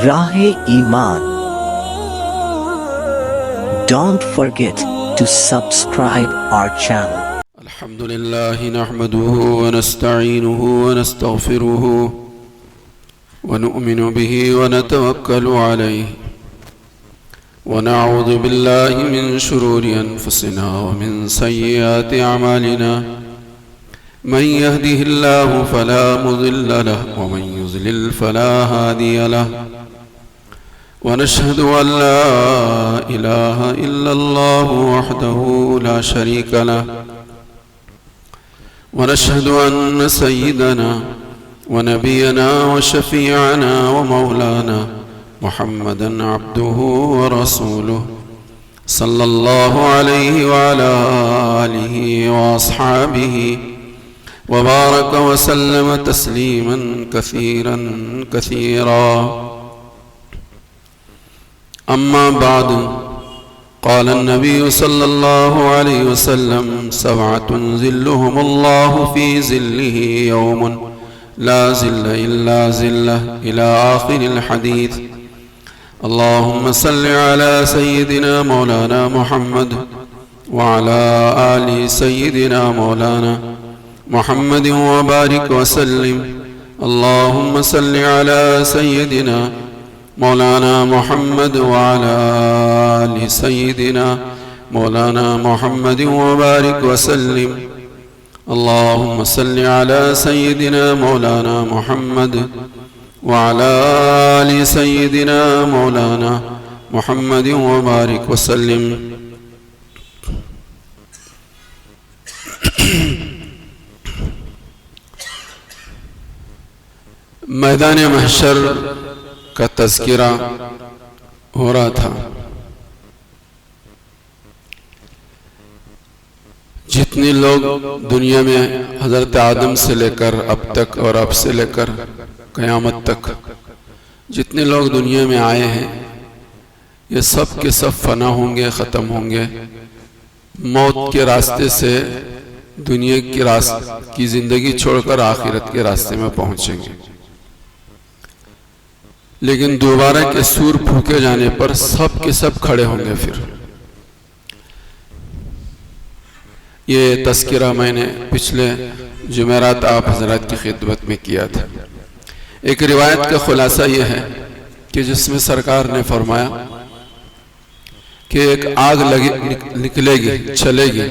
راہ ایمان. Don't forget to subscribe our channel. الحمد لله نحمده ونستعينه ونستغفره ونؤمن به ونتوكل عليه ونعوذ بالله من شرور أنفسنا ومن سيئات أعمالنا من يهده الله فلا مضل له ومن يضلل فلا هادي له ونشهد أن لا إله إلا الله وحده لا شريك له ونشهد أن سيدنا ونبينا وشفيعنا ومولانا محمدا عبده ورسوله صلى الله عليه وعلى آله وأصحابه وبارك وسلم تسليما كثيرا كثيرا. أما بعد قال النبي صلى الله عليه وسلم سبعة ظلهم الله في ظله يوم لا ظل إلا ظله إلى آخر الحديث. اللهم صل على سيدنا مولانا محمد وعلى آل سيدنا مولانا محمد وبارك وسلم. اللهم صل على سيدنا مولانا محمد وعلى آل سيدنا مولانا محمد وبارك وسلم. اللهم صل على سيدنا مولانا محمد وعلى آل سيدنا مولانا محمد وبارك وسلم. میدان محشر کا تذکرہ ہو رہا تھا. جتنے لوگ دنیا میں حضرت آدم سے لے کر اب تک اور اب سے لے کر قیامت تک جتنے لوگ دنیا میں آئے ہیں یہ سب کے سب فنا ہوں گے، ختم ہوں گے. موت کے راستے سے دنیا کی زندگی چھوڑ کر آخرت کے راستے میں پہنچیں گے. لیکن دوبارہ کے سور پھونکے جانے پر سب کے سب کھڑے ہوں گے. پھر یہ تذکرہ میں نے پچھلے جمعرات آپ حضرات کی خدمت میں کیا تھا. ایک روایت کا خلاصہ یہ ہے کہ جس میں سرکار نے فرمایا کہ ایک آگ نکلے گی، چلے گی،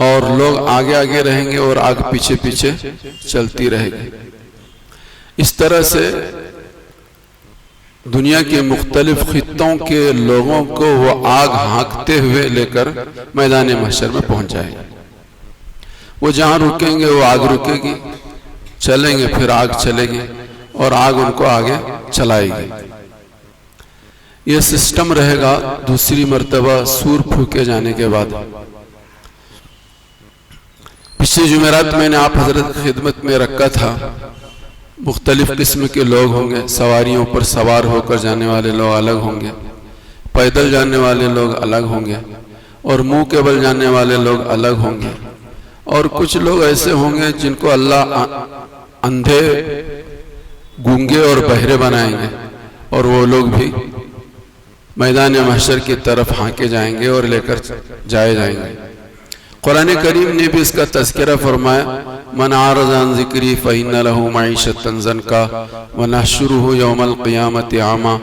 اور لوگ آگے آگے رہیں گے اور آگ پیچھے پیچھے چلتی رہے گی. اس طرح سے دنیا کے مختلف خطوں کے لوگوں کو وہ آگ ہانکتے ہوئے لے کر میدان محشر میں پہنچ جائے گی. وہ جہاں رکیں گے وہ آگ رکے گی، چلیں گے پھر آگ چلے گی اور آگ ان کو آگے چلائے گی. یہ سسٹم رہے گا دوسری مرتبہ سور پھونکے جانے کے بعد. پچھلے جمعرات میں نے آپ حضرت کی خدمت میں رکھا تھا مختلف قسم کے لوگ ہوں گے. سواریوں پر سوار ہو کر جانے والے لوگ الگ ہوں گے، پیدل جانے والے لوگ الگ ہوں گے، اور منہ کے بل جانے والے لوگ الگ ہوں گے. اور کچھ لوگ ایسے ہوں گے جن کو اللہ اندھے، گونگے اور بہرے بنائیں گے، اور وہ لوگ بھی میدان محشر کی طرف ہانکے جائیں گے اور لے کر جائیں گے. قرآن کریم نے بھی اس کا تذکرہ فرمایا، من اعرض عن ذکری فإن له معیشۃ ضنکا ونحشره یوم القیامة اعما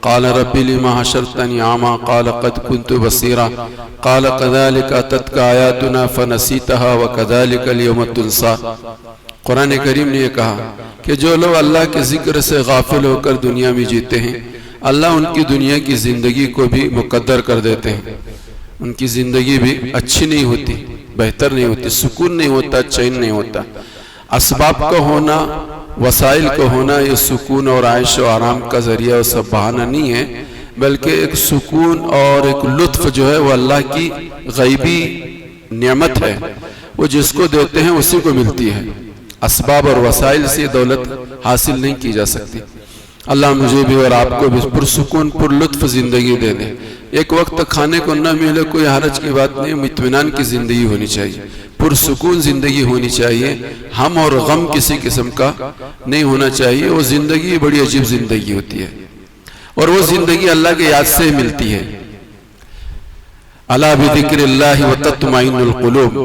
قال رب لما حشرتنی اعما قال قد كنت بصیرا قال كذلك اتتك آیاتنا فنسیتها وكذلك اليوم تنسى. قرآن کریم نے یہ کہا کہ جو لوگ اللہ کے ذکر سے غافل ہو کر دنیا میں جیتے ہیں، اللہ ان کی دنیا کی زندگی کو بھی مقدر کر دیتے ہیں. ان کی زندگی بھی اچھی نہیں ہوتی، بہتر نہیں ہوتی، سکون نہیں ہوتا، چین نہیں ہوتا. اسباب کا ہونا، وسائل کا ہونا یہ سکون اور عیش و آرام کا ذریعہ اور سب بہانہ نہیں ہے، بلکہ ایک سکون اور ایک لطف جو ہے وہ اللہ کی غیبی نعمت ہے. وہ جس کو دیتے ہیں اسی کو ملتی ہے. اسباب اور وسائل سے دولت حاصل نہیں کی جا سکتی. اللہ مجھے بھی اور آپ کو بھی پرسکون پر لطف زندگی دے دے. ایک وقت کھانے کو نہ ملے کوئی حرج کی بات نہیں، اطمینان کی زندگی ہونی چاہیے. پرسکون زندگی ہونی چاہیے، ہم اور غم کسی قسم کا نہیں ہونا چاہیے۔ وہ زندگی بڑی عجیب زندگی ہوتی ہے، اور وہ زندگی اللہ کے یاد سے ملتی ہے۔ الا بذکر اللہ وتطمئن القلوب،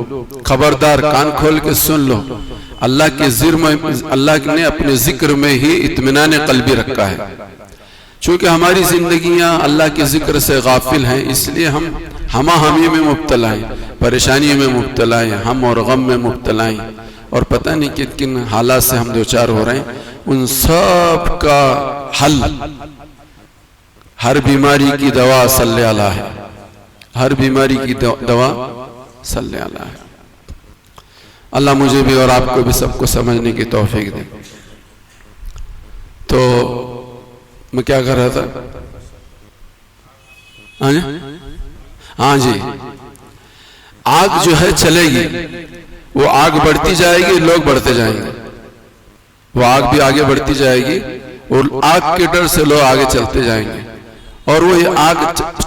خبردار کان کھول کے سن لو، اللہ نے اپنے ذکر میں ہی اطمینان قلبی رکھا ہے۔ چونکہ ہماری زندگیاں اللہ کے ذکر سے غافل ہیں، اس لیے ہم ہمہ ہمی میں مبتلا ہیں، پریشانی میں مبتلا ہیں، ہم اور غم میں مبتلا ہیں، اور پتہ نہیں کن کن حالات سے ہم دوچار ہو رہے ہیں۔ ان سب کا حل، ہر بیماری کی دوا صلی اللہ ہے، ہر بیماری کی دوا صلی اللہ ہے۔ اللہ مجھے بھی اور آپ کو بھی سب کو سمجھنے کی توفیق دے۔ تو میں کیا کر رہا تھا؟ ہاں جی، آگ جو ہے چلے گی، وہ آگ بڑھتی جائے گی، لوگ بڑھتے جائیں گے، وہ آگ بھی آگے بڑھتی جائے گی، اور آگ کے ڈر سے لوگ آگے چلتے جائیں گے، اور وہ یہ آگ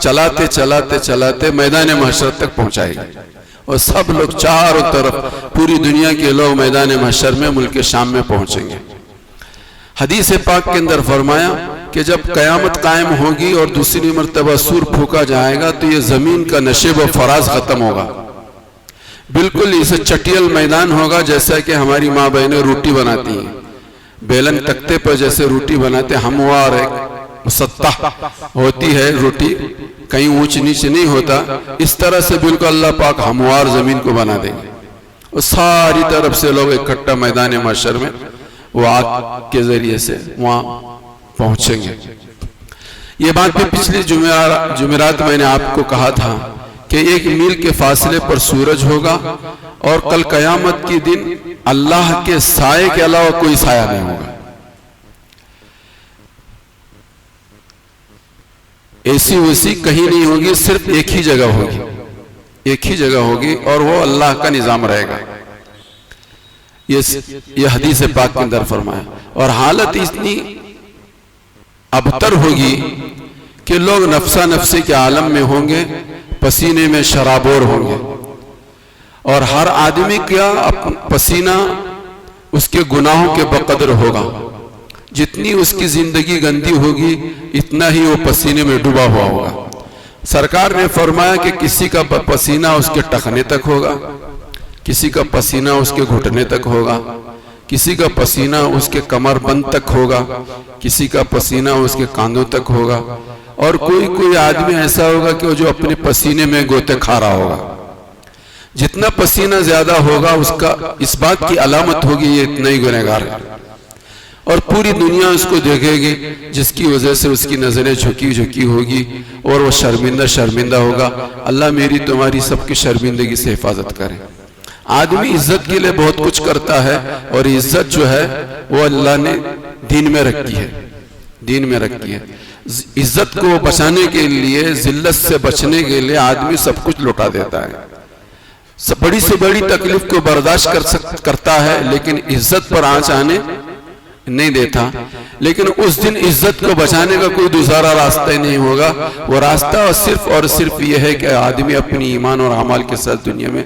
چلاتے چلاتے چلاتے میدان محشر تک پہنچائے گی، اور سب لوگ چاروں طرف پوری دنیا کے لوگ میدان محشر میں ملک شام میں پہنچیں گے۔ حدیث پاک کے اندر فرمایا کہ جب قیامت قائم ہوگی اور دوسری مرتبہ سور پھونکا جائے گا تو یہ زمین کا نشیب و فراز ختم ہوگا، بالکل اسے چٹیل میدان ہوگا، جیسا کہ ہماری ماں بہنیں روٹی بناتی ہیں، بیلن تختے پر جیسے روٹی بناتے، ہموار ایک مسطح ہوتی ہے روٹی، کہیں اونچ نیچ نہیں ہوتا، اس طرح سے بالکل اللہ پاک ہموار زمین کو بنا دیں گے، اور ساری طرف سے لوگ اکٹھا میدان محشر میں وہ آگ کے ذریعے سے وہاں پہنچیں گے۔ یہ بات بھی پچھلی جمعرات میں نے آپ کو کہا تھا کہ 1 میل کے فاصلے پر سورج ہوگا، اور کل قیامت کی دن اللہ کے سائے کے علاوہ کوئی سایہ نہیں ہوگا، ایسی ویسی کہیں نہیں ہوگی، صرف ایک ہی جگہ ہوگی، ایک ہی جگہ ہوگی، اور وہ اللہ کا نظام رہے گا۔ یہ حدیث پاک کے اندر فرمایا، اور حالت اتنی ابتر ہوگی کہ لوگ نفسا نفسی کے عالم میں ہوں گے، پسینے میں شرابور ہوں گے، اور ہر آدمی کا پسینہ اس کے گناہوں کے بقدر ہوگا، جتنی اس کی زندگی گندی ہوگی اتنا ہی وہ پسینے میں ڈوبا ہوا ہوگا۔ سرکار نے فرمایا کہ کسی کا پسینہ اس کے ٹخنے تک ہوگا، کسی کا پسینہ اس کے گھٹنے تک ہوگا، کسی کا پسینہ اس کے کمر بند تک ہوگا، کسی کا پسینہ اس کے کاندھوں تک ہوگا، اور کوئی آدمی ایسا ہوگا کہ وہ جو اپنے پسینے میں گوتے کھا رہا ہوگا۔ جتنا پسینہ زیادہ ہوگا اس کا اس بات کی علامت ہوگی یہ اتنا ہی گنہگار ہے، اور پوری دنیا اس کو دیکھے گی، جس کی وجہ سے اس کی نظریں جھکی ہوگی، اور وہ شرمندہ ہوگا۔ اللہ میری تمہاری سب کی شرمندگی سے حفاظت کرے۔ آدمی عزت کے لیے بہت کچھ کرتا ہے، اور عزت جو ہے وہ اللہ نے دین میں رکھی ہے، دین میں رکھی ہے۔ عزت کو بچانے کے لیے، ذلت سے بچنے کے لیے آدمی سب کچھ لوٹا دیتا ہے، بڑی سے بڑی تکلیف کو برداشت کرتا ہے، لیکن عزت پر آنچ آنے نہیں دیتا۔ لیکن اس دن عزت کو بچانے کا کوئی دوسرا راستہ ہی نہیں ہوگا، وہ راستہ اور صرف یہ ہے کہ آدمی اپنی ایمان اور اعمال کے ساتھ دنیا میں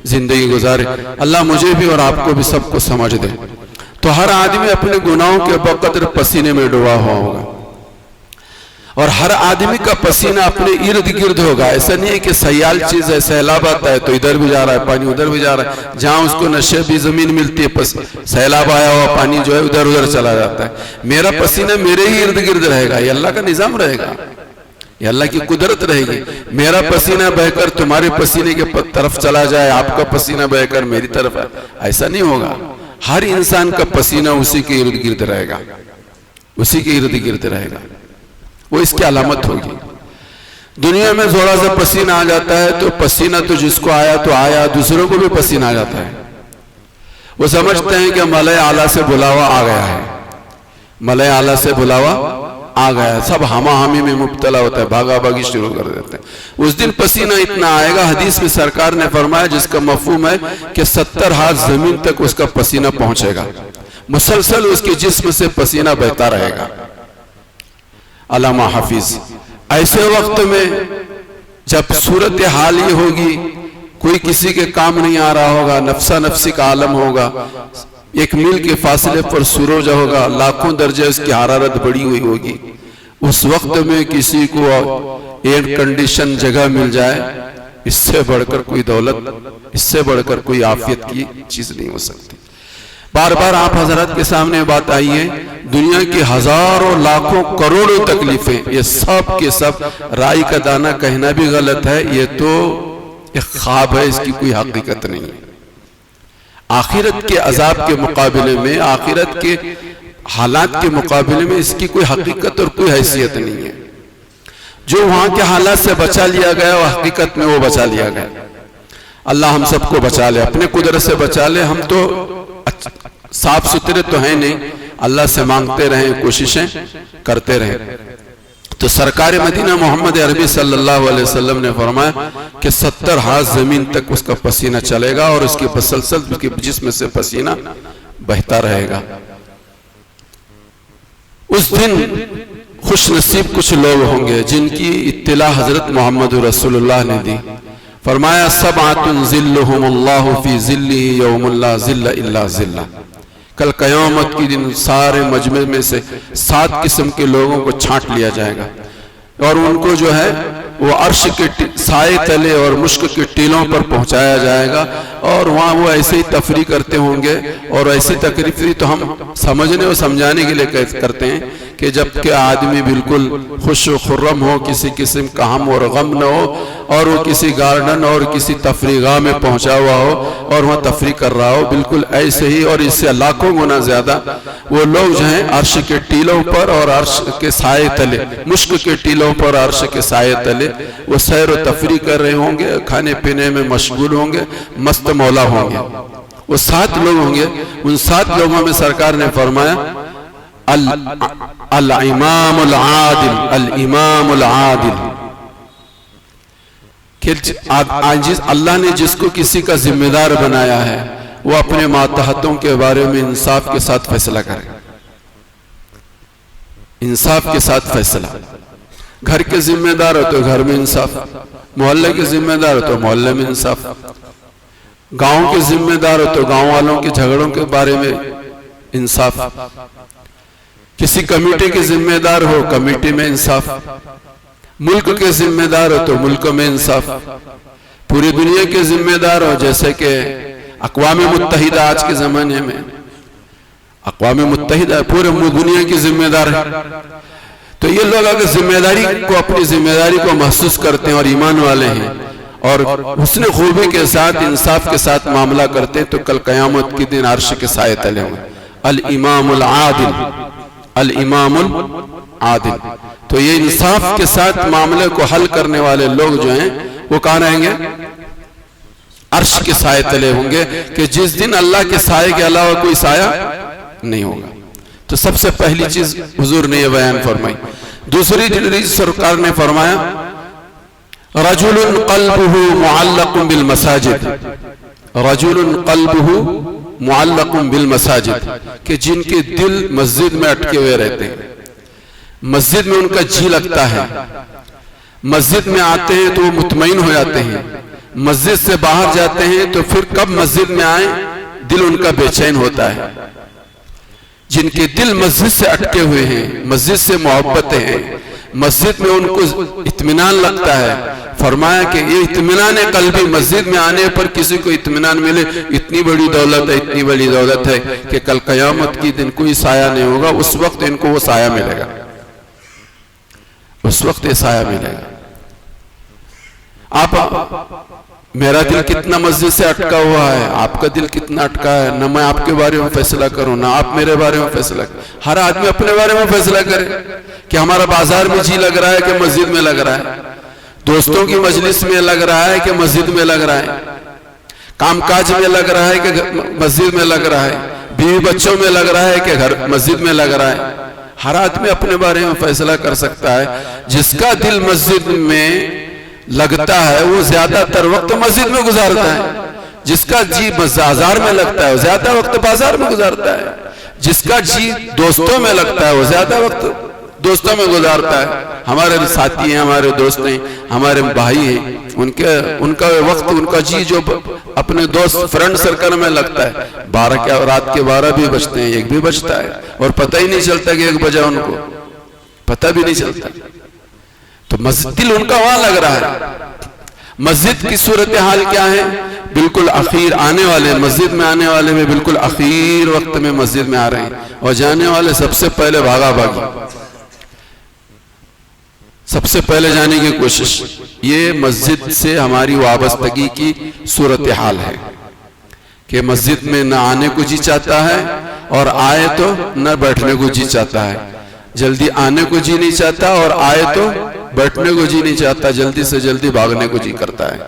زندگی گزارے۔ اللہ مجھے بھی اور آپ کو بھی سب کو سمجھ دے۔ تو ہر آدمی اپنے گناہوں کے بقدر پسینے میں ڈوبا ہوا ہوگا، اور ہر آدمی کا پسینہ اپنے ارد گرد ہوگا۔ ایسا نہیں ہے کہ سیال چیز ہے، سیلاب آتا ہے تو ادھر بھی جا رہا ہے پانی، ادھر بھی جا رہا ہے، جہاں اس کو نشیبی زمین ملتی ہے سیلاب آیا ہوا پانی جو ہے ادھر چلا جاتا ہے۔ میرا پسینہ میرے ہی ارد گرد رہے گا، یہ اللہ کا نظام رہے گا، یہ اللہ کی قدرت رہے گی۔ میرا پسینہ بہ کر تمہارے پسینے کے طرف چلا جائے، آپ کا پسینہ بہ کر میری طرف ہے، ایسا نہیں ہوگا۔ ہر انسان کا پسینہ اسی کے ارد گرد رہے گا، اسی کے ارد گرد رہے گا، وہ اس کی علامت ہوگی۔ دنیا میں تھوڑا سا پسینہ آ جاتا ہے تو پسینہ تو جس کو آیا تو آیا، دوسروں کو بھی پسینہ آ جاتا ہے، وہ سمجھتے ہیں کہ ملائے اعلیٰ سے بلاوا آ گیا ہے، ملائے اعلیٰ سے بلاوا آ گیا، سب ہمہ ہمی میں مبتلا ہوتا ہے، بھاگا بھاگی شروع کر دیتے ہیں۔ اس دن پسینہ اتنا آئے گا، حدیث میں سرکار نے فرمایا جس کا مفہوم ہے کہ 70 ہاتھ زمین تک اس کا پسینہ پہنچے گا، مسلسل اس کے جسم سے پسینہ بہتا رہے گا۔ علامہ حافظ ایسے وقت میں جب صورتحال یہ ہوگی، کوئی کسی کے کام نہیں آ رہا ہوگا، نفسا نفسی کا عالم ہوگا، 1 میل کے فاصلے پر سورج ہوگا، لاکھوں درجے اس کی حرارت بڑھی ہوئی ہوگی، اس وقت میں کسی کو ایئر کنڈیشن جگہ مل جائے، اس سے بڑھ کر کوئی دولت، اس سے بڑھ کر کوئی عافیت کی چیز نہیں ہو سکتی۔ بار بار آپ حضرات کے سامنے بات آئی ہے، دنیا کی ہزاروں لاکھوں کروڑوں تکلیفیں، یہ سب کے سب رائی کا دانہ کہنا بھی غلط ہے، یہ تو ایک خواب ہے، اس کی کوئی حقیقت نہیں ہے۔ آخرت کے عذاب کے مقابلے میں، آخرت کے حالات کے مقابلے میں اس کی کوئی حقیقت اور کوئی حیثیت نہیں ہے۔ جو وہاں کے حالات سے بچا لیا گیا وہ حقیقت میں وہ بچا لیا گیا۔ اللہ ہم سب کو بچا لے، اپنے قدرت سے بچا لے۔ ہم تو صاف ستھرے تو ہیں نہیں، اللہ سے مانگتے رہیں، کوششیں کرتے رہیں۔ تو سرکار مدینہ محمد عربی صلی اللہ علیہ وسلم نے فرمایا کہ 70 ہاتھ زمین تک اس کا پسینہ چلے گا اور اس کی مسلسل اس کے جسم سے پسینہ بہتا رہے گا۔ اس دن خوش نصیب کچھ لوگ ہوں گے جن کی اطلاع حضرت محمد رسول اللہ نے دی۔ فرمایا سبعۃ ظلهم اللہ فی ظلہ یوم لا ظل الا ظلہ۔ کل قیامت کی دن سارے مجمع میں سے 7 قسم کے لوگوں کو چھانٹ لیا جائے گا اور ان کو جو ہے وہ عرش کے سائے تلے اور مشک کے ٹیلوں پر پہنچایا جائے گا، اور وہاں وہ ایسے ہی تفریح کرتے ہوں گے۔ اور ایسی تقریری تو ہم سمجھنے اور سمجھانے کے لیے کرتے ہیں کہ جب کہ آدمی بالکل خوش و خرم ہو، کسی قسم کا ہم اور غم نہ ہو، اور وہ کسی گارڈن اور کسی تفریح گاہ میں پہنچا ہوا ہو اور وہاں تفریح کر رہا ہو، بالکل ایسے ہی اور اس سے لاکھوں گنا زیادہ وہ لوگ جو ہیں عرش کے ٹیلوں پر اور عرش کے سائے تلے، مشک کے ٹیلوں پر عرش کے سائے تلے وہ سیر و تفریح کر رہے ہوں گے، کھانے پینے میں مشغول ہوں گے، مست مولا ہوں گے۔ وہ 7 لوگ ہوں گے، ان 7 لوگوں میں سرکار نے فرمایا الامام العادل، الامام العادل، کہ اللہ نے جس کو کسی کا ذمہ دار بنایا ہے وہ اپنے ماتحتوں کے بارے میں انصاف کے ساتھ فیصلہ کرے، انصاف کے ساتھ فیصلہ۔ گھر کے ذمہ دار ہو تو گھر میں انصاف، محلے کے ذمہ دار ہو تو محلے میں انصاف، گاؤں کے ذمہ دار ہو تو گاؤں والوں کے جھگڑوں کے بارے میں انصاف، کسی کمیٹی کے ذمہ دار ہو کمیٹی میں انصاف، ملک کے ذمہ دار ہو تو ملک میں انصاف، پوری دنیا کے ذمہ دار ہو، جیسے کہ اقوام متحدہ آج کے زمانے میں اقوام متحدہ پورے دنیا کی ذمہ دار ہے۔ تو یہ لوگ اگر ذمہ داری کو، اپنی ذمہ داری کو محسوس کرتے ہیں اور ایمان والے ہیں اور حسن خوبی کے ساتھ انصاف کے ساتھ معاملہ کرتے ہیں، تو کل قیامت کے دن عرش کے سائے تلے ہوں گے۔ الامام العادل، الامام العادل۔ تو یہ انصاف کے ساتھ معاملے کو حل کرنے والے لوگ جو ہیں وہ کہاں رہیں گے؟ عرش کے سائے تلے ہوں گے، کہ جس دن اللہ کے سائے کے علاوہ کوئی سایہ نہیں ہوگا۔ تو سب سے پہلی چیز حضور نے یہ بیان فرمائی۔ دوسری چیز سرکار نے فرمایا رجل قلبہ معلق بالمساجد، رجل قلبہ معلق بالمساجد، کہ جن کے دل مسجد میں اٹکے ہوئے رہتے ہیں، مسجد میں ان کا جی لگتا ہے، مسجد میں آتے ہیں تو وہ مطمئن ہو جاتے ہیں، مسجد سے باہر جاتے ہیں تو پھر کب مسجد میں آئیں دل ان کا بے چین ہوتا ہے۔ جن کے دل مسجد سے اٹکے ہوئے ہیں، مسجد سے محبتیں ہیں، مسجد میں ان کو اطمینان لگتا ہے، فرمایا کہ یہ اطمینان قلبی، مسجد میں آنے پر کسی کو اطمینان ملے، اتنی بڑی دولت ہے، اتنی بڑی دولت ہے کہ کل قیامت کی دن کوئی سایہ نہیں ہوگا، اس وقت ان کو وہ سایہ ملے گا، اس وقت یہ سایہ ملے گا۔ آپ میرا دل کتنا مسجد سے اٹکا ہوا ہے، آپ کا دل کتنا اٹکا ہے، نہ میں آپ کے بارے میں فیصلہ کروں نہ آپ میرے بارے میں فیصلہ کریں۔ ہر آدمی اپنے بارے میں فیصلہ کرے کہ ہمارا بازار میں جی لگ رہا ہے کہ مسجد میں لگ رہا ہے، دوستوں کی مجلس میں لگ رہا ہے کہ مسجد میں لگ رہا ہے، کام کاج میں لگ رہا ہے کہ مسجد میں لگ رہا ہے، بیوی بچوں میں لگ رہا ہے کہ مسجد میں لگ رہا ہے۔ ہر آدمی اپنے بارے میں فیصلہ کر سکتا ہے۔ جس کا دل مسجد میں لگتا ہے وہ زیادہ تر وقت مسجد میں گزارتا ہے، جس کا جی بازار میں لگتا ہے وہ زیادہ وقت بازار میں گزارتا ہے، جس کا جی دوستوں میں لگتا ہے وہ زیادہ وقت دوستوں میں گزارتا ہے. ہمارے ساتھی ہیں, ہمارے دوست ہیں, ہمارے بھائی ہیں, ان کا وقت, ان کا جی جو اپنے دوست فرینڈ سرکل میں لگتا ہے. رات کے 12 بھی بجتے ہیں, 1 بھی بجتا ہے, اور پتہ ہی نہیں چلتا کہ 1 بجا, ان کو پتہ بھی نہیں چلتا. تو دل ان کا وہاں لگ رہا ہے. مسجد کی صورتحال کیا ہے؟ بالکل اخیر آنے والے, مسجد میں آنے والے میں بالکل اخیر وقت میں مسجد میں آ رہے ہیں, اور جانے والے سب سے پہلے بھاگا بھاگی, سب سے پہلے جانے کی کوشش. یہ مسجد سے ہماری وابستگی کی صورتحال ہے کہ مسجد میں نہ آنے کو جی چاہتا ہے, اور آئے تو نہ بیٹھنے کو جی چاہتا ہے. جلدی آنے کو جی نہیں چاہتا, اور آئے تو بیٹھنے کو جی نہیں چاہتا, جلدی سے جلدی بھاگنے کو جی کرتا ہے.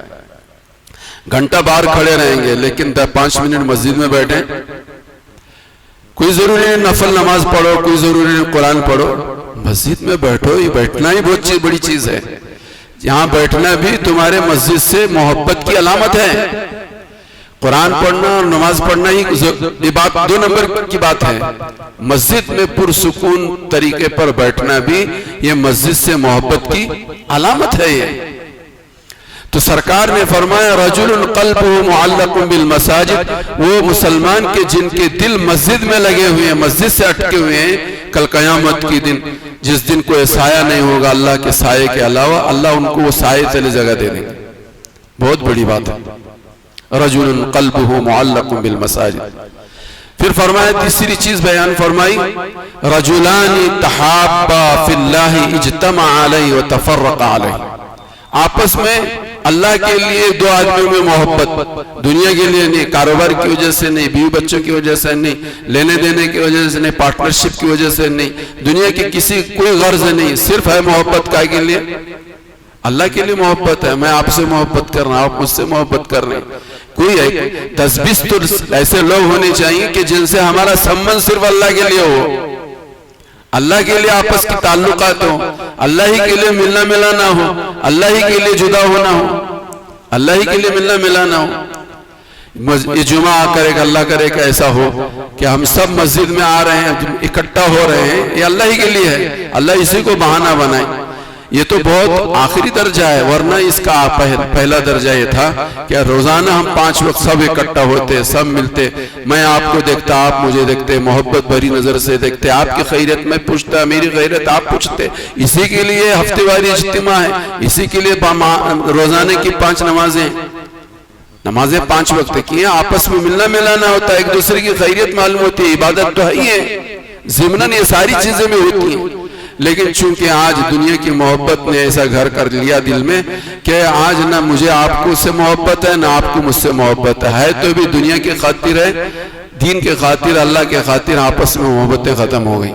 گھنٹہ باہر کھڑے رہیں گے لیکن 5 منٹ مسجد میں بیٹھیں. کوئی ضروری نہیں نفل نماز پڑھو, کوئی ضروری نہیں قرآن پڑھو, مسجد میں بیٹھو. یہ بیٹھنا ہی بہت بڑی چیز ہے. یہاں بیٹھنا بھی تمہارے مسجد سے محبت کی علامت ہے. قرآن پڑھنا اور نماز پڑھنا ہی یہ بات 2 نمبر کی بات ہے. مسجد میں پرسکون طریقے پر بیٹھنا بھی یہ مسجد سے محبت کی علامت ہے. یہ تو سرکار نے فرمایا رجل قلبہ معلق بالمساجد, وہ مسلمان کے جن کے دل مسجد میں لگے ہوئے ہیں, مسجد سے اٹکے ہوئے ہیں, کل قیامت کی دن جس دن کوئی سایہ نہیں ہوگا اللہ کے سائے کے علاوہ, اللہ ان کو وہ سائے تلے جگہ دے دیں گے. بہت بڑی بات ہے. رجل قلبہ معلق بالمساجد. پھر فرمایا تیسری چیز بیان فرمائی, رجلان تحابا فی اللہ اجتمع علیہ وتفرق علیہ. آپس میں اللہ کے لیے 2 آدمیوں میں محبت, دنیا کے لیے نہیں, کاروبار کی وجہ سے نہیں, بیوی بچوں کی وجہ سے نہیں, لینے دینے کی وجہ سے نہیں, پارٹنرشپ کی وجہ سے نہیں, دنیا کی کسی کوئی غرض نہیں, صرف ہے محبت کا کے لیے, اللہ کے لیے محبت ہے. میں آپ سے محبت کر رہا ہوں, آپ مجھ سے محبت کر رہے ہیں. کوئی 10-20 تو ایسے لوگ ہونے چاہیے کہ جن سے ہمارا سمبند صرف اللہ کے لیے ہو, اللہ کے لیے آپس کی تعلقات ہو, اللہ ہی کے لیے ملنا ملانا ہو, اللہ ہی کے لیے جدا ہونا ہو, اللہ ہی کے لیے ملنا ملانا ہو. یہ جمعہ آ کر ایک اللہ کرے کہ ایسا ہو کہ ہم سب مسجد میں آ رہے ہیں, اکٹھا ہو رہے ہیں, یہ اللہ ہی کے لیے ہے, اللہ اسی کو بہانہ بنائے. یہ تو بہت آخری درجہ ہے, ورنہ اس کا پہلا درجہ یہ تھا کہ روزانہ ہم 5 وقت سب اکٹھا ہوتے, سب ملتے, میں آپ کو دیکھتا, آپ مجھے دیکھتے, محبت بھری نظر سے دیکھتے, آپ کی خیریت میں پوچھتا, میری خیریت آپ پوچھتے. اسی کے لیے ہفتے واری اجتماع ہے, اسی کے لیے روزانے کی 5 نمازیں 5 وقت کی ہیں. آپس میں ملنا ملانا ہوتا ہے, ایک دوسرے کی خیریت معلوم ہوتی ہے, عبادت تو ہے ہی ہے, ضمناً یہ ساری چیزیں میں ہوتی ہیں. لیکن چونکہ آج دنیا کی محبت نے ایسا گھر کر لیا دل میں کہ آج نہ مجھے آپ کو سے محبت ہے, نہ آپ کو مجھ سے محبت ہے. تو بھی دنیا کی خاطر ہے, دین کے خاطر, اللہ کے خاطر آپس میں محبتیں ختم ہو گئی.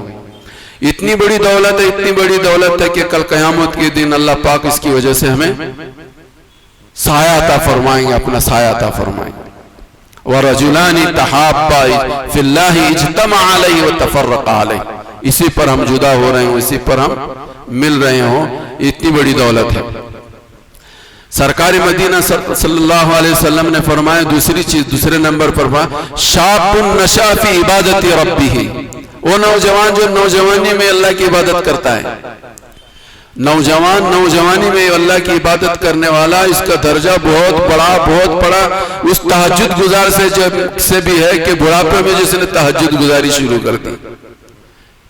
اتنی بڑی دولت ہے, اتنی بڑی دولت ہے کہ کل قیامت کے دن اللہ پاک اس کی وجہ سے ہمیں سایہ عطا فرمائیں گے, اپنا سایہ عطا فرمائیں گے. وَرَجُلَانِ تَحَابَّا فِي اللَّهِ اجْتَمَعَ عَلَيْهِ وَتَفَرَّقَ عَلَيْهِ. اسی پر ہم جدا ہو رہے ہوں, اسی پر ہم مل رہے ہوں, اتنی بڑی دولت ہے. سرکار مدینہ صلی اللہ علیہ وسلم نے فرمایا دوسری چیز, دوسرے نمبر پر فرمایا شاب نشا فی عبادت ربہ. وہ نوجوان جو نوجوانی میں اللہ کی عبادت کرتا ہے, نوجوانی میں اللہ کی عبادت کرنے والا, اس کا درجہ بہت بڑا اس تہجد گزار سے بھی ہے کہ بڑھاپے میں جس نے تہجد گزاری شروع کر دی.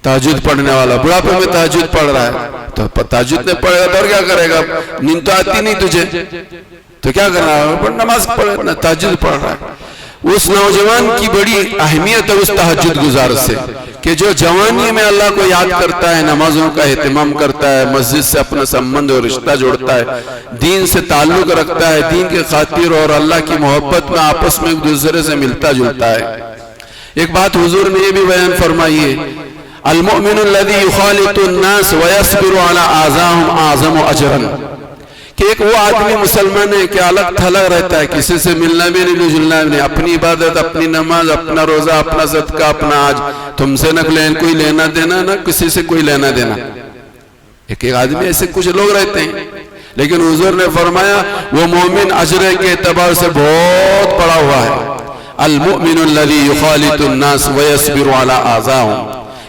تہجد پڑھنے والا بڑھاپے میں تہجد پڑھ رہا ہے, تو تہجد نے پڑھے گا تو اور کیا کرے گا, نیند تو آتی نہیں تجھے, تو کیا کرنا ہے, نماز پڑھے, تہجد پڑھ رہا ہے. اس نوجوان کی بڑی اہمیت ہے اس تہجد گزار سے کہ جو جوانی میں اللہ کو یاد کرتا ہے, نمازوں کا اہتمام کرتا ہے, مسجد سے اپنا سمبند اور رشتہ جوڑتا ہے, دین سے تعلق رکھتا ہے, دین کے خاطر اور اللہ کی محبت میں آپس میں ایک دوسرے سے ملتا جلتا ہے. ایک بات حضور نے یہ بھی بیان فرمائی ہے, المؤمن الذي يخالط الناس ويصبر على آذاهم اعظم اجرا. کہ ایک وہ آدمی مسلمان ہے کہ الگ تھلگ رہتا ہے, کسی سے ملنا بھی نہیں جلنا بھی نہیں, اپنی عبادت, اپنی نماز, اپنا روزہ, اپنا صدقہ, اپنا آج, تم سے نہ کوئی لینا دینا, نہ کسی سے کوئی لینا دینا. ایک آدمی ایسے کچھ لوگ رہتے ہیں, لیکن حضور نے فرمایا وہ مومن اجر کے اعتبار سے بہت بڑا ہوا ہے. المؤمن الذي يخالط الناس ويصبر على آذاهم.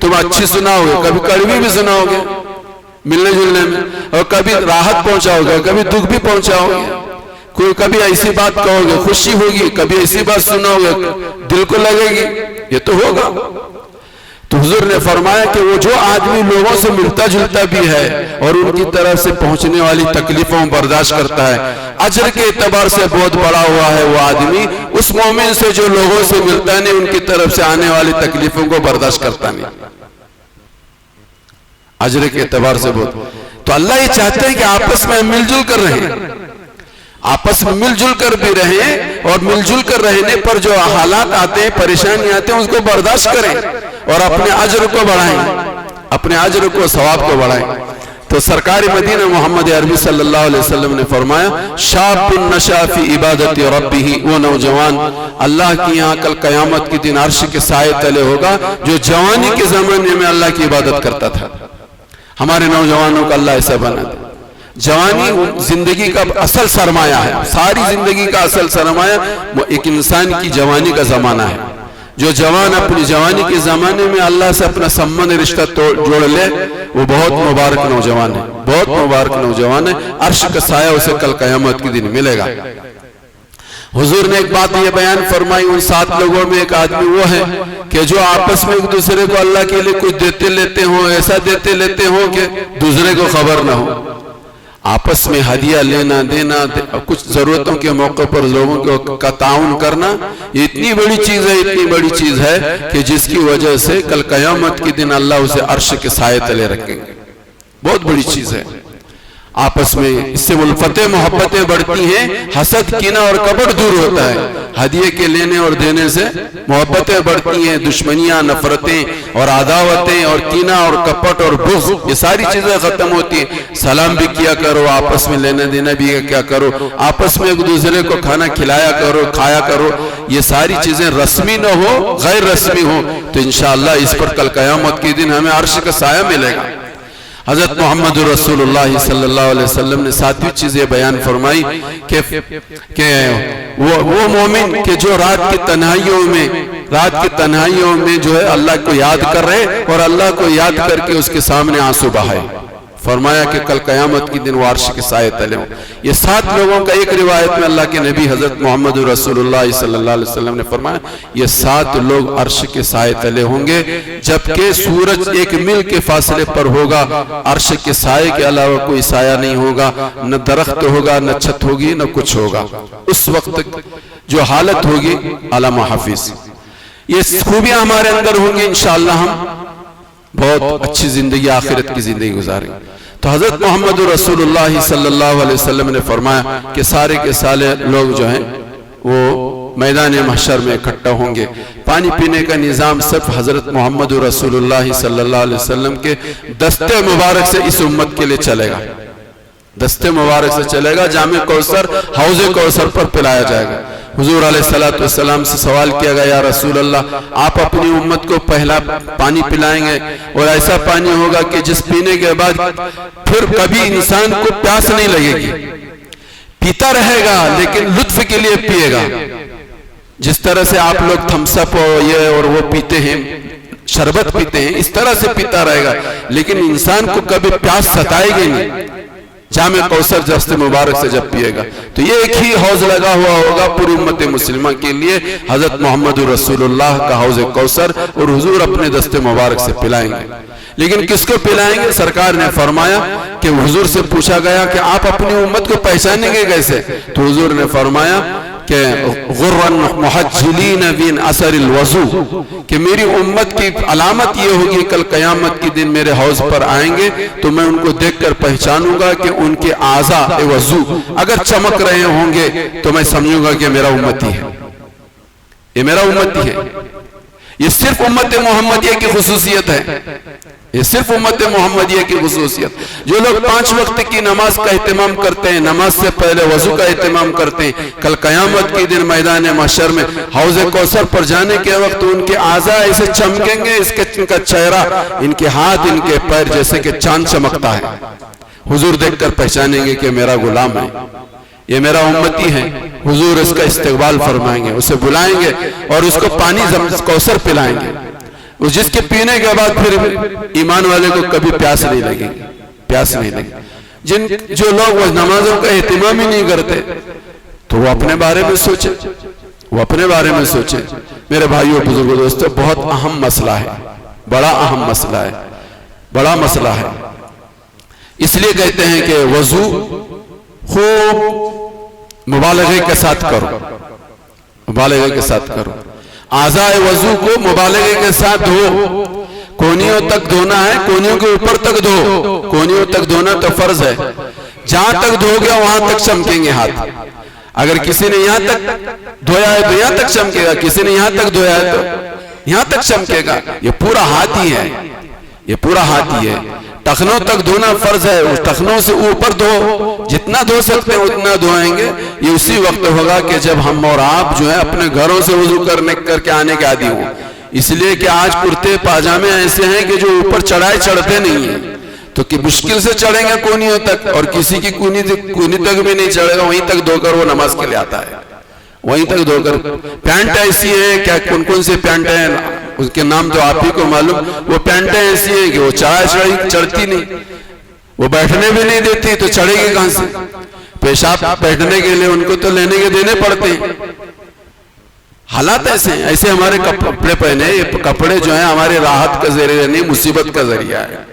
تم اچھی سناؤ گے، کبھی کڑوی بھی سناؤ گے ملنے جلنے میں، اور کبھی راحت پہنچاؤ گے، کبھی دکھ بھی پہنچاؤ گے، کوئی کبھی ایسی بات کہو گے خوشی ہوگی، کبھی ایسی بات سناؤ گے دل کو لگے گی، یہ تو ہوگا۔ تو حضور نے فرمایا کہ وہ جو آدمی لوگوں سے ملتا جلتا بھی ہے اور ان کی طرف سے پہنچنے والی تکلیفوں برداشت کرتا ہے، اجر کے اعتبار سے بہت بڑا ہوا ہے وہ آدمی اس مومن سے جو لوگوں سے ملتا نہیں، ان کی طرف سے آنے والی تکلیفوں کو برداشت کرتا نہیں، اجر کے اعتبار سے بہت۔ تو اللہ یہ چاہتے ہیں کہ آپس میں مل جل کر رہیں، آپس میں مل جل کر بھی رہیں، اور مل جل کر رہنے پر جو حالات آتے ہیں، پریشانی آتے ہیں، اس کو برداشت کریں اور اپنے اجر کو بڑھائیں، اپنے اجر کو ثواب کو بڑھائیں۔ تو سرکار مدینہ محمد عربی صلی اللہ علیہ وسلم نے فرمایا شاب نشا فی عبادت ربہ، وہ نوجوان اللہ کی یہاں کل قیامت کے دن عرش کے سائے تلے ہوگا جو جوانی کے زمانے میں اللہ کی عبادت کرتا تھا۔ ہمارے نوجوانوں کا اللہ ایسا بنا دے۔ جوانی زندگی کا اصل سرمایہ ہے، ساری زندگی کا اصل سرمایہ ایک انسان کی جوانی کا زمانہ ہے۔ جو جوان اپنی جوانی کے زمانے میں اللہ سے اپنا سمبند رشتہ جوڑ لے وہ بہت مبارک نوجوان ہے، بہت مبارک نوجوان ہے، عرش کا سایہ اسے کل قیامت کے دن ملے گا۔ حضور نے ایک بات یہ بیان فرمائی، ان 7 لوگوں میں ایک آدمی وہ ہے کہ جو آپس میں ایک دوسرے کو اللہ کے لیے کچھ دیتے لیتے ہوں، ایسا دیتے لیتے ہوں کہ دوسرے کو خبر نہ ہو، آپس میں ہدیہ لینا دینا، کچھ ضرورتوں کے موقع پر لوگوں کا تعاون کرنا، یہ اتنی بڑی چیز ہے، اتنی بڑی چیز ہے کہ جس کی وجہ سے کل قیامت کے دن اللہ اسے عرش کے سائے تلے رکھیں گے، بہت بڑی چیز ہے۔ آپس میں اس سے الفتیں محبتیں بڑھتی ہیں، حسد کینہ اور کپٹ دور ہوتا ہے، ہدیے کے لینے اور دینے سے محبتیں بڑھتی ہیں، دشمنیاں نفرتیں اور عداوتیں اور کینہ اور کپٹ اور بغض یہ ساری چیزیں ختم ہوتی ہیں۔ سلام بھی کیا کرو، آپس میں لینا دینا بھی کیا کرو، آپس میں ایک دوسرے کو کھانا کھلایا کرو، کھایا کرو، یہ ساری چیزیں رسمی نہ ہو غیر رسمی ہو تو انشاءاللہ اس پر کل قیامت کے دن ہمیں عرش کا سایہ ملے گا۔ حضرت محمد رسول اللہ صلی اللہ علیہ وسلم نے 7ویں چیز یہ بیان فرمائی کہ وہ مومن کہ جو رات کی تنہائیوں میں جو ہے اللہ کو یاد کر رہے اور اللہ کو یاد کر کے اس کے سامنے آنسو بہائے، فرمایا کہ کل قیامت کی دن وہ عرش کے سائے تلے ہوں۔ یہ 7 لوگوں کا ایک روایت میں اللہ کے نبی حضرت محمد رسول اللہ صلی اللہ علیہ وسلم نے فرمایا یہ 7 لوگ عرش کے سائے تلے ہوں گے جبکہ سورج 1 میل کے فاصلے پر ہوگا، عرش کے سائے کے علاوہ کوئی سایہ نہیں ہوگا، نہ درخت ہوگا، نہ چھت ہوگی، نہ کچھ ہوگا۔ اس وقت جو حالت ہوگی علامہ حافظ، یہ خوبیاں ہمارے اندر ہوں گی انشاءاللہ، ہم بہت اچھی زندگی آخرت کی زندگی گزاریں۔ تو حضرت محمد رسول اللہ صلی اللہ علیہ وسلم نے فرمایا کہ سارے کے سارے لوگ جو ہیں وہ میدان محشر میں اکٹھا ہوں گے، پانی پینے کا نظام صرف حضرت محمد رسول اللہ صلی اللہ علیہ وسلم کے دستے مبارک سے اس امت کے لیے چلے گا، دستے مبارک سے چلے گا، جامع کوثر حوض کوثر پر پلایا جائے گا۔ حضور علیہ السلام سے سوال کیا گیا یا رسول اللہ آپ اپنی امت کو پہلا پانی پلائیں گے اور ایسا پانی ہوگا کہ جس پینے کے بعد پھر کبھی انسان کو پیاس نہیں لگے گی، پیتا رہے گا لیکن لطف کے لیے پیے گا، جس طرح سے آپ لوگ تھمس اپ یہ اور وہ پیتے ہیں، شربت پیتے ہیں، اس طرح سے پیتا رہے گا لیکن انسان کو کبھی پیاس ستائے گی نہیں، جامع کوثر دست مبارک سے جب پیے گا۔ تو یہ ایک ہی حوض لگا ہوا ہوگا پوری امت مسلمہ کے لیے، حضرت محمد رسول اللہ کا حوض کوثر، اور حضور اپنے دست مبارک سے پلائیں گے۔ لیکن کس کو پلائیں گے؟ سرکار نے فرمایا کہ حضور سے پوچھا گیا کہ آپ اپنی امت کو پہچانیں گے کیسے؟ تو حضور نے فرمایا کہ غرن محجلین بین اثر الوضو، کہ میری امت کی علامت یہ ہوگی کل قیامت کی دن میرے حوض پر آئیں گے تو میں ان کو دیکھ کر پہچانوں گا کہ ان کے اعضاء وضو اگر چمک رہے ہوں گے تو میں سمجھوں گا کہ میرا امتی ہے، یہ میرا امتی ہے۔ یہ صرف امت محمدیہ کی خصوصیت ہے، یہ صرف امت محمدیہ کی خصوصیت۔ جو لوگ 5 وقت کی نماز کا اہتمام کرتے ہیں، نماز سے پہلے وضو کا اہتمام کرتے ہیں، کل قیامت کے دن میدان محشر میں حوض کوثر پر جانے کے وقت ان کے اعضاء ایسے چمکیں گے، ان کا چہرہ، ان کے ہاتھ، ان کے پیر جیسے کہ چاند چمکتا ہے، حضور دیکھ کر پہچانیں گے کہ میرا غلام ہے، یہ میرا امتی ہے، حضور اس کا استقبال فرمائیں گے، اسے بلائیں گے اور اس کو پانی کوثر پلائیں گے، جس کے پینے کے بعد پھر ایمان والے کو کبھی پیاس نہیں لگے گی، پیاس نہیں لگے۔ جو لوگ وہ نمازوں کا اہتمام ہی نہیں کرتے تو وہ اپنے بارے میں سوچے، وہ اپنے بارے میں سوچے۔ میرے بھائیوں بزرگوں دوستو، بہت اہم مسئلہ ہے، بڑا اہم مسئلہ ہے، بڑا مسئلہ ہے۔ اس لیے کہتے ہیں کہ وضو خوب مبالغے کے ساتھ کرو، مبالغے کے ساتھ کرو۔ اعضاء وضو کو مبالغے کے ساتھ دھو، کونیوں تک دھونا ہے، کونیوں کے اوپر تک دھو، کونیوں تک دھونا تو فرض ہے، جہاں تک دھو گیا وہاں تک چمکیں گے ہاتھ۔ اگر کسی نے یہاں تک دھویا ہے تو یہاں تک چمکے گا، کسی نے یہاں تک دھویا ہے تو یہاں تک چمکے گا۔ یہ پورا ہاتھ ہی ہے، یہ پورا ہاتھ ہی ہے۔ ٹخنوں تک دھونا فرض ہے، اس ٹخنوں سے اوپر دھو، جتنا دھو سکتے ہیں اتنا دھوئیں گے۔ یہ اسی وقت ہوگا کہ جب ہم اور آپ جو ہے اپنے گھروں سے وضو کر کے آنے کے عادی ہوں۔ اس لیے کہ آج کرتے پاجامے ایسے ہیں کہ جو اوپر چڑھائے چڑھتے نہیں ہیں، تو کہ مشکل سے چڑھیں گے کونیوں تک، اور کسی کی کونی تک بھی نہیں چڑھے گا، وہیں تک دھو کر وہ نماز کے لیے آتا ہے، وہیں تک دھو کر۔ پینٹ ایسی ہے، کیا کون سے پینٹ ہیں اس کے نام تو آپ ہی کو معلوم، وہ پینٹیں ایسی ہیں کہ وہ چڑھتی نہیں، وہ بیٹھنے بھی نہیں دیتی، تو چڑھے گی کہاں سے؟ پیشاب بیٹھنے کے لیے ان کو تو لینے کے دینے پڑتے ہیں۔ حالات ایسے ہیں، ایسے ہمارے کپڑے پہنے، یہ کپڑے جو ہیں ہمارے راحت کا ذریعہ نہیں، مصیبت کا ذریعہ ہے۔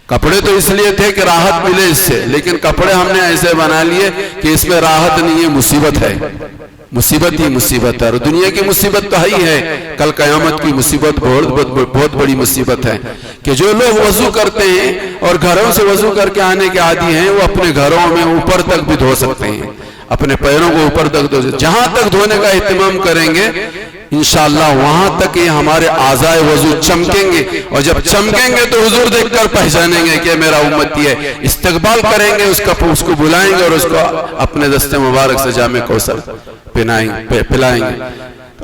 کپڑے تو اس لیے تھے کہ راحت ملے اس سے، لیکن کپڑے ہم نے ایسے بنا لیے کہ اس میں راحت نہیں ہے، مصیبت ہے، مصیبت ہی مصیبت ہے۔ اور دنیا کی مصیبت تو ہی ہے، کل قیامت کی مصیبت بہت بڑی مصیبت ہے کہ جو لوگ وضو کرتے ہیں اور گھروں سے وضو کر کے آنے کے عادی ہیں، وہ اپنے گھروں میں اوپر تک بھی دھو سکتے ہیں، اپنے پیروں کو اوپر تک دھو سکتے ہیں۔ جہاں تک دھونے کا اہتمام کریں گے انشاءاللہ وہاں تک یہ ہمارے اعضائے وضو چمکیں گے، اور جب چمکیں گے تو حضور دیکھ کر پہچانیں گے کہ میرا امتی ہے، استقبال کریں گے اس کو بلائیں گے اور اس کو اپنے دست مبارک سے جام کوثر پلائیں گے۔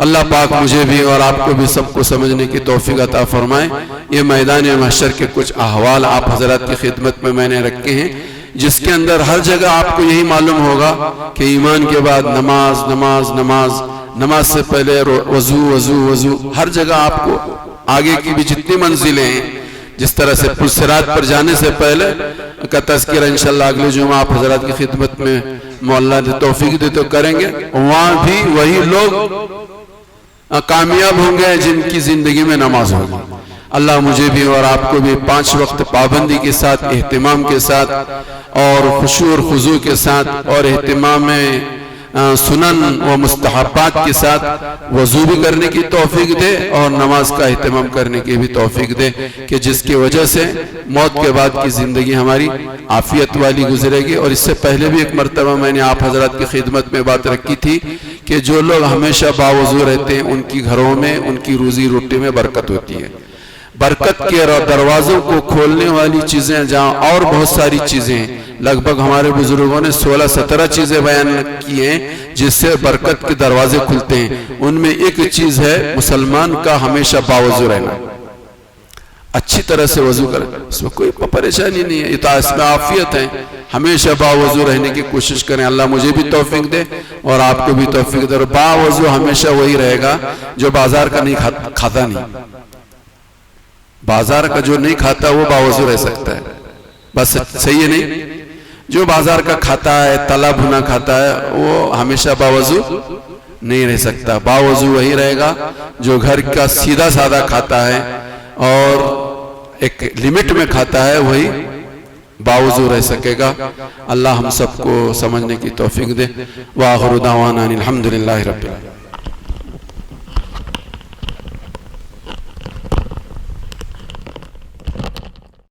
اللہ پاک مجھے بھی اور آپ کو بھی سب کو سمجھنے کی توفیق عطا فرمائے۔ یہ میدان محشر کے کچھ احوال آپ حضرات کی خدمت میں نے رکھے ہیں، جس کے اندر ہر جگہ آپ کو یہی معلوم ہوگا کہ ایمان کے بعد نماز نماز نماز، نماز سے پہلے وضو وضو وضو، ہر جگہ آپ کو آگے کی بھی جتنی منزلیں ہیں، جس طرح سے پل صراط پر جانے سے پہلے کا تذکرہ انشاءاللہ اگلے جمعہ آپ حضرات کی خدمت میں مولا نے توفیق دے تو کریں گے۔ وہاں بھی وہی لوگ کامیاب ہوں گے جن کی زندگی میں نماز ہوگی۔ اللہ مجھے بھی اور آپ کو بھی 5 وقت پابندی کے ساتھ، اہتمام کے ساتھ اور خشوع اور خضوع کے ساتھ اور اہتمام سنن و مستحبات کے ساتھ وضو بھی کرنے کی توفیق دے اور نماز کا اہتمام کرنے کی بھی توفیق دے، کہ جس کی وجہ سے موت کے بعد کی زندگی ہماری عافیت والی گزرے گی۔ اور اس سے پہلے بھی ایک مرتبہ میں نے آپ حضرات کی خدمت میں بات رکھی تھی کہ جو لوگ ہمیشہ باوضو رہتے ہیں ان کی گھروں میں، ان کی روزی روٹی میں برکت ہوتی ہے۔ برکت کے دروازوں کو کھولنے والی چیزیں جہاں اور بہت ساری چیزیں ہیں، لگ بھگ ہمارے بزرگوں نے 16-17 چیزیں بیان کی ہیں جس سے برکت کے دروازے کھلتے ہیں۔ ان میں ایک چیز ہے مسلمان کا ہمیشہ باوضو رہنا، اچھی طرح سے وضو کریں، اس میں کوئی پریشانی نہیں ہے، اس میں عافیت ہے۔ ہمیشہ باوضو رہنے کی کوشش کریں، اللہ مجھے بھی توفیق دے اور آپ کو بھی توفیق دے۔ اور باوضو ہمیشہ وہی رہے گا جو بازار کا نہیں کھاتا نہیں، بازار کا جو نہیں کھاتا وہ باوضو رہ سکتا ہے، بس صحیح ہے نہیں؟ جو بازار کا کھاتا ہے، تلا بھنا کھاتا ہے، وہ ہمیشہ باوضو نہیں رہ سکتا۔ باوضو وہی رہے گا جو گھر کا سیدھا سادہ کھاتا ہے اور ایک لمٹ میں کھاتا ہے، وہی باوضو رہ سکے گا۔ اللہ ہم سب کو سمجھنے کی توفیق دے۔ وآخر دعوانا الحمدللہ رب العالمین۔